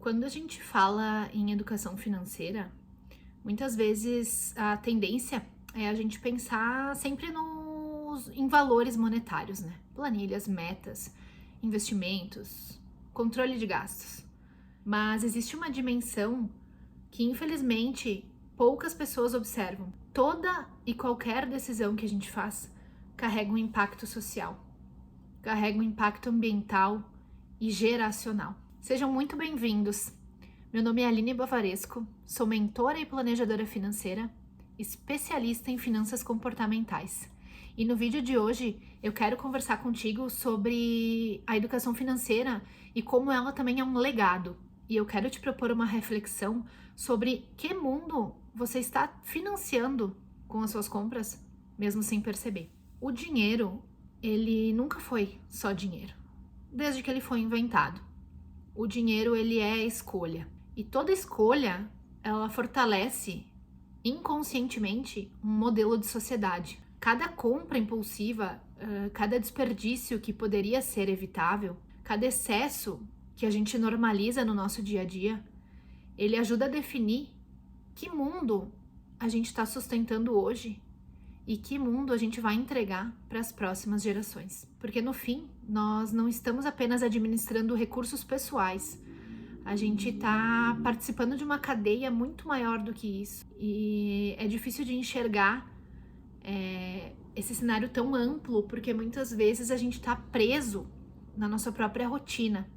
Quando a gente fala em educação financeira, muitas vezes a tendência é a gente pensar sempre em valores monetários, né? Planilhas, metas, investimentos, controle de gastos. Mas existe uma dimensão que, infelizmente, poucas pessoas observam. Toda e qualquer decisão que a gente faz carrega um impacto social, carrega um impacto ambiental e geracional. Sejam muito bem-vindos. Meu nome é Aline Bavaresco, sou mentora e planejadora financeira, especialista em finanças comportamentais. E no vídeo de hoje eu quero conversar contigo sobre a educação financeira e como ela também é um legado. E eu quero te propor uma reflexão sobre que mundo você está financiando com as suas compras, mesmo sem perceber. O dinheiro, ele nunca foi só dinheiro, desde que ele foi inventado. O dinheiro, ele é escolha. E toda escolha, ela fortalece inconscientemente um modelo de sociedade. Cada compra impulsiva, cada desperdício que poderia ser evitável, cada excesso que a gente normaliza no nosso dia a dia, ele ajuda a definir que mundo a gente está sustentando hoje e que mundo a gente vai entregar para as próximas gerações. Porque no fim, nós não estamos apenas administrando recursos pessoais, a gente está participando de uma cadeia muito maior do que isso. E é difícil de enxergar esse cenário tão amplo, porque muitas vezes a gente está preso na nossa própria rotina.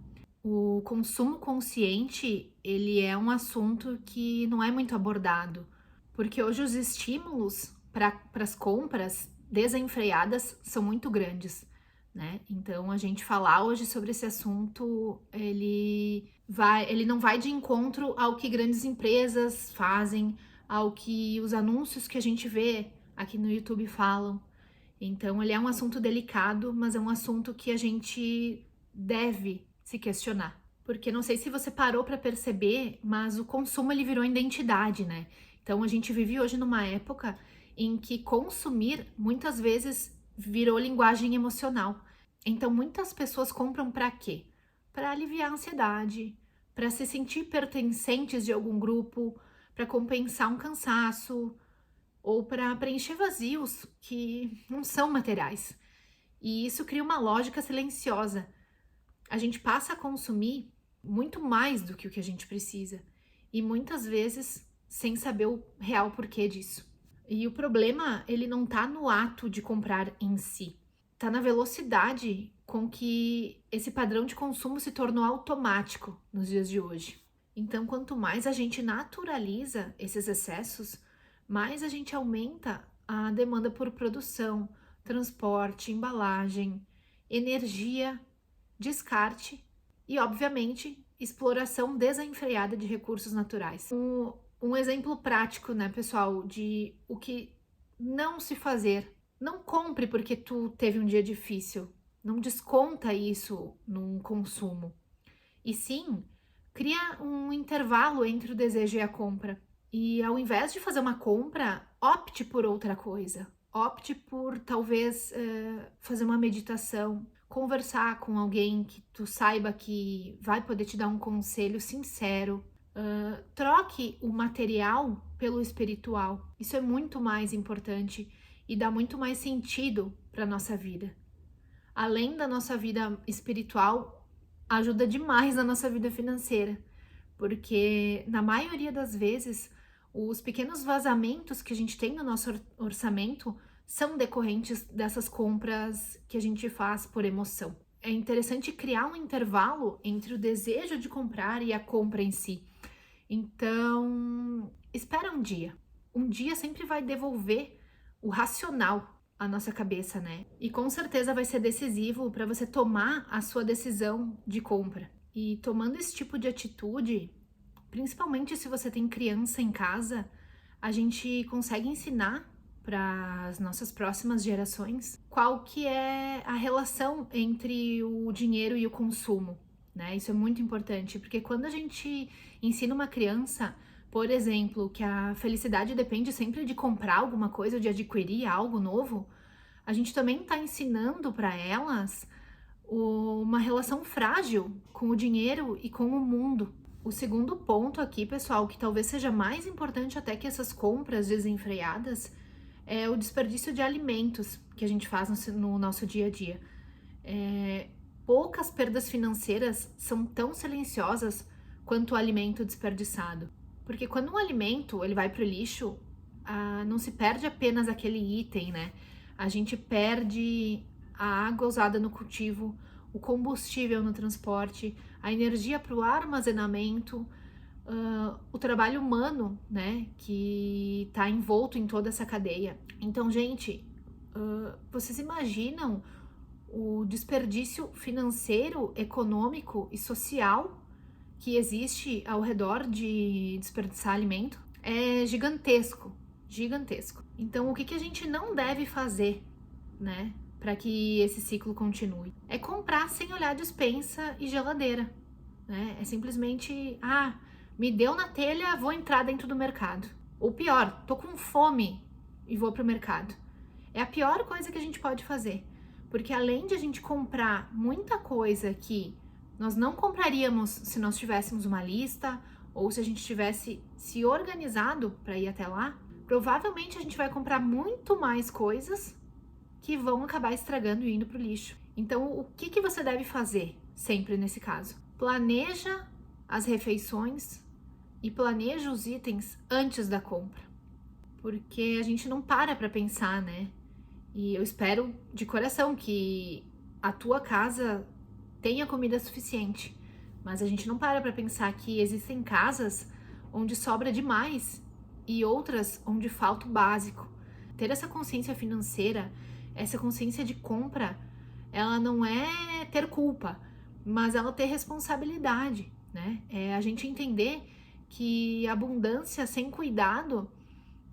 O consumo consciente, ele é um assunto que não é muito abordado, porque hoje os estímulos para as compras desenfreadas são muito grandes, né? Então a gente falar hoje sobre esse assunto, ele não vai de encontro ao que grandes empresas fazem, ao que os anúncios que a gente vê aqui no YouTube falam. Então ele é um assunto delicado, mas é um assunto que a gente deve se questionar. Porque não sei se você parou para perceber, mas o consumo ele virou identidade, né? Então a gente vive hoje numa época em que consumir muitas vezes virou linguagem emocional. Então muitas pessoas compram para quê? Para aliviar a ansiedade, para se sentir pertencentes de algum grupo, para compensar um cansaço ou para preencher vazios que não são materiais. E isso cria uma lógica silenciosa. A gente passa a consumir muito mais do que o que a gente precisa e muitas vezes sem saber o real porquê disso. E o problema, ele não tá no ato de comprar em si, tá na velocidade com que esse padrão de consumo se tornou automático nos dias de hoje. Então, quanto mais a gente naturaliza esses excessos, mais a gente aumenta a demanda por produção, transporte, embalagem, energia, descarte e, obviamente, exploração desenfreada de recursos naturais. Um exemplo prático, né, pessoal, de o que não se fazer. Não compre porque tu teve um dia difícil. Não desconta isso num consumo. E sim, cria um intervalo entre o desejo e a compra. E ao invés de fazer uma compra, opte por outra coisa. Opte por talvez fazer uma meditação, conversar com alguém que tu saiba que vai poder te dar um conselho sincero. Troque o material pelo espiritual. Isso é muito mais importante e dá muito mais sentido para nossa vida. Além da nossa vida espiritual, ajuda demais na nossa vida financeira, porque na maioria das vezes os pequenos vazamentos que a gente tem no nosso orçamento são decorrentes dessas compras que a gente faz por emoção. É interessante criar um intervalo entre o desejo de comprar e a compra em si. Então, espera um dia. Um dia sempre vai devolver o racional à nossa cabeça, né? E com certeza vai ser decisivo para você tomar a sua decisão de compra. E tomando esse tipo de atitude, principalmente se você tem criança em casa, a gente consegue ensinar para as nossas próximas gerações qual que é a relação entre o dinheiro e o consumo, né? Isso é muito importante, porque quando a gente ensina uma criança, por exemplo, que a felicidade depende sempre de comprar alguma coisa, de adquirir algo novo, a gente também está ensinando para elas uma relação frágil com o dinheiro e com o mundo. O segundo ponto aqui, pessoal, que talvez seja mais importante até que essas compras desenfreadas, é o desperdício de alimentos que a gente faz no nosso dia a dia. Poucas perdas financeiras são tão silenciosas quanto o alimento desperdiçado. Porque quando um alimento ele vai para o lixo, não se perde apenas aquele item, né? A gente perde a água usada no cultivo, o combustível no transporte, a energia para o armazenamento, o trabalho humano, né? Que está envolto em toda essa cadeia. Então, gente, vocês imaginam o desperdício financeiro, econômico e social que existe ao redor de desperdiçar alimento? É gigantesco, gigantesco. Então, o que a gente não deve fazer, né, para que esse ciclo continue? É comprar sem olhar despensa e geladeira, né? É simplesmente, me deu na telha, vou entrar dentro do mercado. Ou pior, tô com fome e vou pro mercado. É a pior coisa que a gente pode fazer, porque além de a gente comprar muita coisa que nós não compraríamos se nós tivéssemos uma lista ou se a gente tivesse se organizado para ir até lá, provavelmente a gente vai comprar muito mais coisas que vão acabar estragando e indo para o lixo. Então, o que você deve fazer sempre nesse caso? Planeja as refeições e planeja os itens antes da compra, porque a gente não para pensar, né? E eu espero de coração que a tua casa tenha comida suficiente, mas a gente não para pensar que existem casas onde sobra demais e outras onde falta o básico. Ter essa consciência financeira, essa consciência de compra, ela não é ter culpa, mas ela ter responsabilidade, né? É a gente entender que abundância sem cuidado,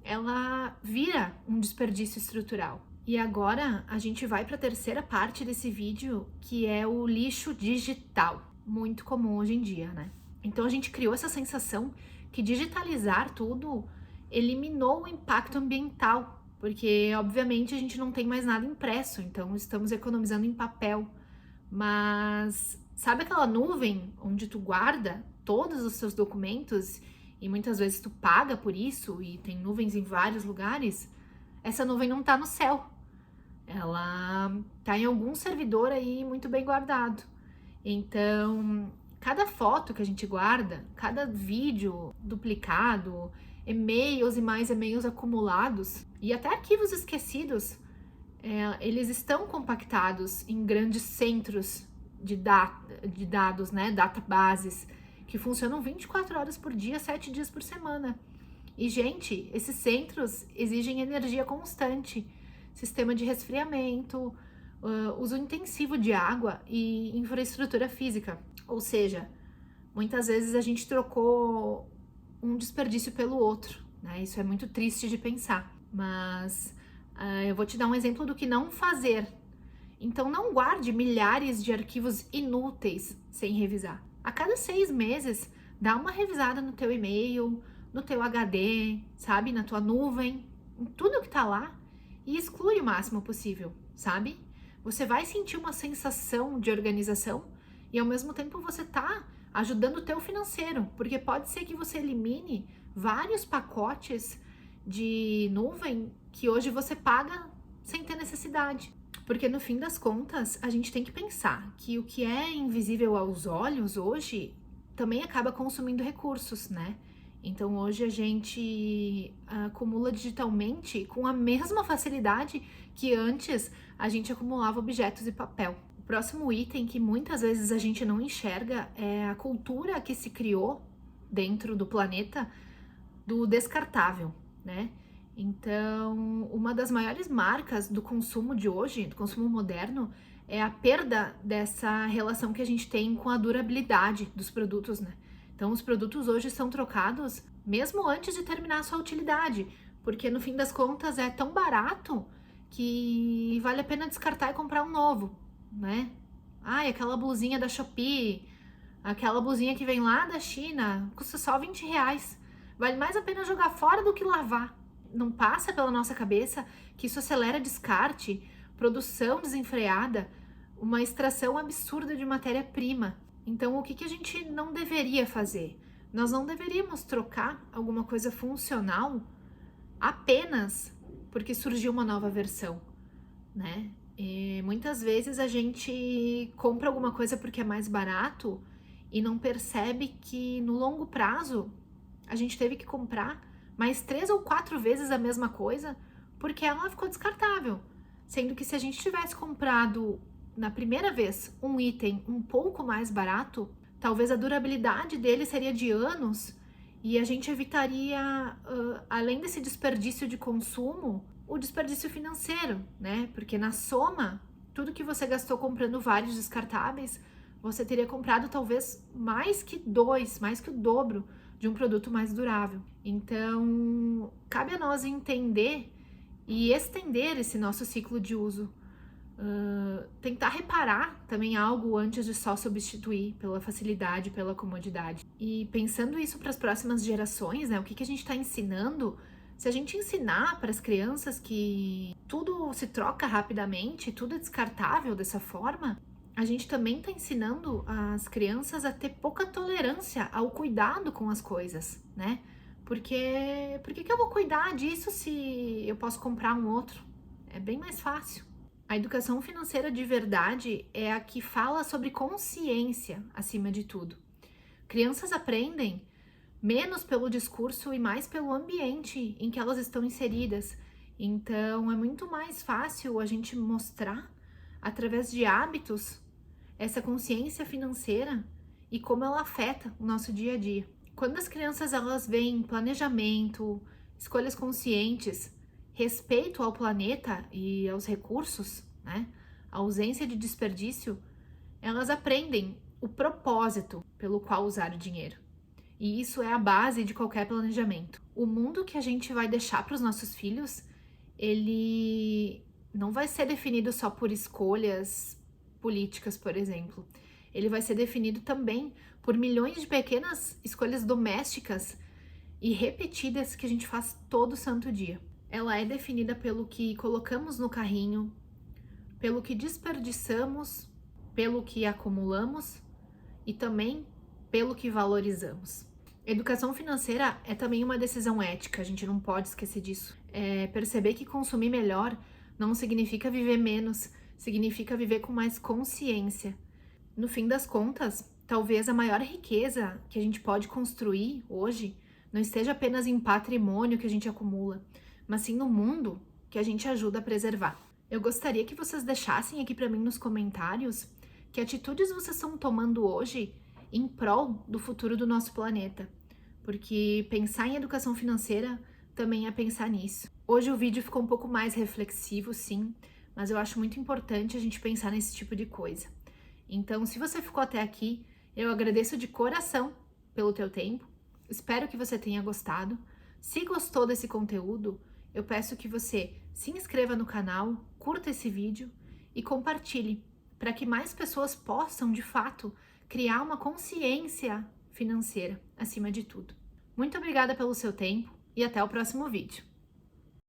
ela vira um desperdício estrutural. E agora a gente vai para a terceira parte desse vídeo, que é o lixo digital, muito comum hoje em dia, né? Então a gente criou essa sensação que digitalizar tudo eliminou o impacto ambiental, porque obviamente a gente não tem mais nada impresso, então estamos economizando em papel. Mas sabe aquela nuvem onde tu guarda todos os seus documentos e muitas vezes tu paga por isso e tem nuvens em vários lugares? Essa nuvem não tá no céu. Ela tá em algum servidor aí muito bem guardado. Então, cada foto que a gente guarda, cada vídeo duplicado, e-mails e mais e-mails acumulados e até arquivos esquecidos, eles estão compactados em grandes centros de dados, né, databases, que funcionam 24 horas por dia, 7 dias por semana. E, gente, esses centros exigem energia constante, sistema de resfriamento, uso intensivo de água e infraestrutura física. Ou seja, muitas vezes a gente trocou um desperdício pelo outro, né? Isso é muito triste de pensar, mas eu vou te dar um exemplo do que não fazer. Então, não guarde milhares de arquivos inúteis sem revisar. A cada 6 meses, dá uma revisada no teu e-mail, no teu HD, sabe? Na tua nuvem, em tudo que tá lá, e exclui o máximo possível, sabe? Você vai sentir uma sensação de organização e ao mesmo tempo você tá ajudando o teu financeiro, porque pode ser que você elimine vários pacotes de nuvem que hoje você paga sem ter necessidade. Porque no fim das contas, a gente tem que pensar que o que é invisível aos olhos hoje também acaba consumindo recursos, né? Então hoje a gente acumula digitalmente com a mesma facilidade que antes a gente acumulava objetos e papel. O próximo item que muitas vezes a gente não enxerga é a cultura que se criou dentro do planeta do descartável, né? Então, uma das maiores marcas do consumo de hoje, do consumo moderno, é a perda dessa relação que a gente tem com a durabilidade dos produtos, né? Então, os produtos hoje são trocados mesmo antes de terminar a sua utilidade, porque no fim das contas é tão barato que vale a pena descartar e comprar um novo, né? Ai, aquela blusinha da Shopee, aquela blusinha que vem lá da China, custa só R$ 20. Vale mais a pena jogar fora do que lavar. Não passa pela nossa cabeça que isso acelera descarte, produção desenfreada, uma extração absurda de matéria-prima. Então, o que a gente não deveria fazer? Nós não deveríamos trocar alguma coisa funcional apenas porque surgiu uma nova versão, né? E muitas vezes a gente compra alguma coisa porque é mais barato e não percebe que no longo prazo a gente teve que comprar mais 3 ou 4 vezes a mesma coisa porque ela ficou descartável. Sendo que se a gente tivesse comprado na primeira vez um item um pouco mais barato, talvez a durabilidade dele seria de anos e a gente evitaria, além desse desperdício de consumo, o desperdício financeiro, né? Porque na soma, tudo que você gastou comprando vários descartáveis, você teria comprado talvez mais que o dobro de um produto mais durável. Então, cabe a nós entender e estender esse nosso ciclo de uso. Tentar reparar também algo antes de só substituir pela facilidade, pela comodidade. E pensando isso para as próximas gerações, né? O que a gente está ensinando? Se a gente ensinar para as crianças que tudo se troca rapidamente, tudo é descartável dessa forma, a gente também está ensinando as crianças a ter pouca tolerância ao cuidado com as coisas, né? Porque por que eu vou cuidar disso se eu posso comprar um outro? É bem mais fácil. A educação financeira de verdade é a que fala sobre consciência acima de tudo. Crianças aprendem menos pelo discurso e mais pelo ambiente em que elas estão inseridas. Então, é muito mais fácil a gente mostrar, através de hábitos, essa consciência financeira e como ela afeta o nosso dia a dia. Quando as crianças elas veem planejamento, escolhas conscientes, respeito ao planeta e aos recursos, né? A ausência de desperdício, elas aprendem o propósito pelo qual usar o dinheiro. E isso é a base de qualquer planejamento. O mundo que a gente vai deixar para os nossos filhos, ele não vai ser definido só por escolhas políticas, por exemplo. Ele vai ser definido também por milhões de pequenas escolhas domésticas e repetidas que a gente faz todo santo dia. Ela é definida pelo que colocamos no carrinho, pelo que desperdiçamos, pelo que acumulamos e também pelo que valorizamos. Educação financeira é também uma decisão ética, a gente não pode esquecer disso. Perceber que consumir melhor não significa viver menos, significa viver com mais consciência. No fim das contas, talvez a maior riqueza que a gente pode construir hoje não esteja apenas em patrimônio que a gente acumula, mas sim no mundo que a gente ajuda a preservar. Eu gostaria que vocês deixassem aqui para mim nos comentários que atitudes vocês estão tomando hoje em prol do futuro do nosso planeta, porque pensar em educação financeira também é pensar nisso. Hoje o vídeo ficou um pouco mais reflexivo, sim, mas eu acho muito importante a gente pensar nesse tipo de coisa. Então, se você ficou até aqui, eu agradeço de coração pelo teu tempo, espero que você tenha gostado. Se gostou desse conteúdo, eu peço que você se inscreva no canal, curta esse vídeo e compartilhe, para que mais pessoas possam, de fato, criar uma consciência financeira acima de tudo. Muito obrigada pelo seu tempo e até o próximo vídeo.